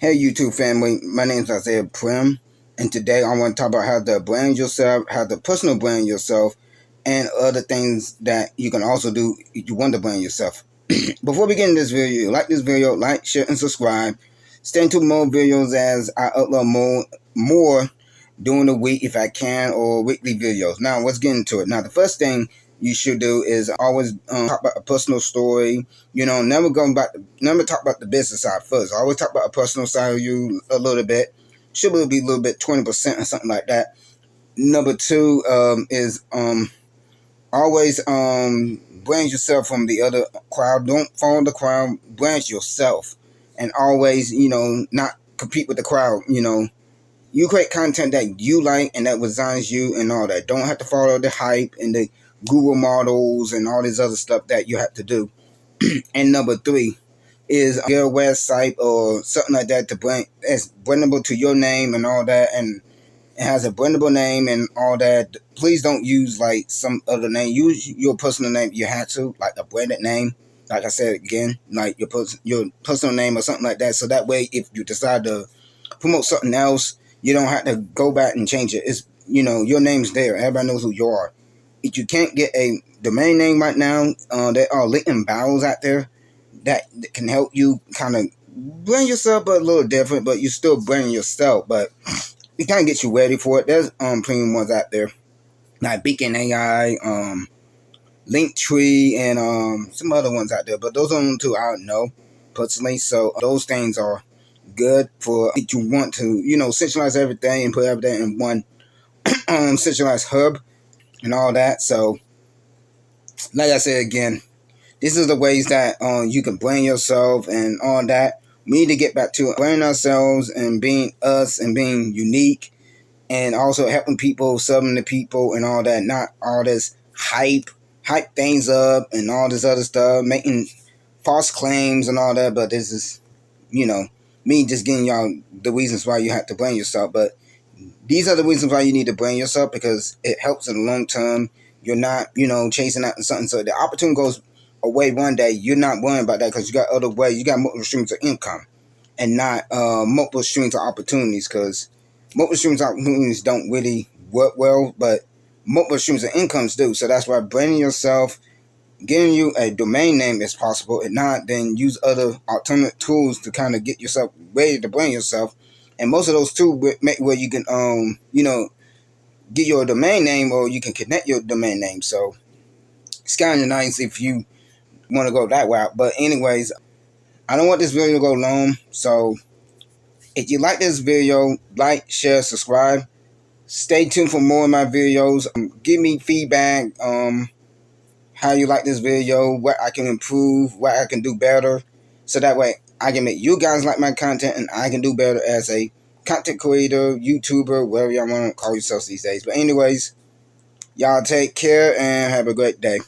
Hey YouTube family, my name is Primm, and today I want to talk about how to brand yourself, how to personal brand yourself, and other things that you can also do if you want to brand yourself. Before we get into this video, like this video, like, share, and subscribe. Stay tuned for more videos as I upload more during the week if I can, or weekly videos. Now let's get into it. Now the first thing you should do is always talk about a personal story. Never talk about the business side first. Always talk about a personal side of you a little bit. Should be a little bit 20% or something like that. Number two is always brand yourself from the other crowd. Don't follow the crowd. Brand yourself, and always not compete with the crowd. You create content that you like and that designs you and all that. Don't have to follow the hype and the Google models and all this other stuff that you have to do. And number three is get a website or something like that to brand that's brandable to your name and all that, and it has a brandable name and all that. Please don't use like some other name. Use your personal name if you have to, like a branded name. Like I said again, like your personal name or something like that. So that way, if you decide to promote something else, you don't have to go back and change it. It's your name's there. Everybody knows who you are. If you can't get a domain name right now, there are LinkedIn bios out there that can help you kind of brand yourself, but a little different. But you still branding yourself, but it kind of gets you ready for it. There's premium ones out there like Beacons.ai, Linktree, and some other ones out there. But those are the two I don't know personally. So those things are good for if you want to, centralize everything and put everything in one centralized hub and all that. So, like I said again, this is the ways that you can brand yourself and all that. We need to get back to branding ourselves and being us and being unique, and also helping people, serving the people and all that. Not all this hype things up and all this other stuff, making false claims and all that. But this is, me just getting y'all the reasons why you have to brand yourself. But these are the reasons why you need to brand yourself, because it helps in the long term. You're not, chasing after something. So the opportunity goes away one day, you're not worrying about that because you got other ways. You got multiple streams of income and not multiple streams of opportunities, because multiple streams of opportunities don't really work well, but multiple streams of incomes do. So that's why branding yourself, getting you a domain name is possible. If not, then use other alternate tools to kind of get yourself ready to brand yourself. And most of those tools make where you can, get your domain name, or you can connect your domain name. So it's kind of nice if you want to go that route. But anyways, I don't want this video to go long. So if you like this video, like, share, subscribe. Stay tuned for more of my videos. Give me feedback. How you like this video, what I can improve, what I can do better, so that way I can make you guys like my content and I can do better as a content creator, YouTuber, whatever y'all want to call yourselves these days. But anyways, y'all take care and have a great day.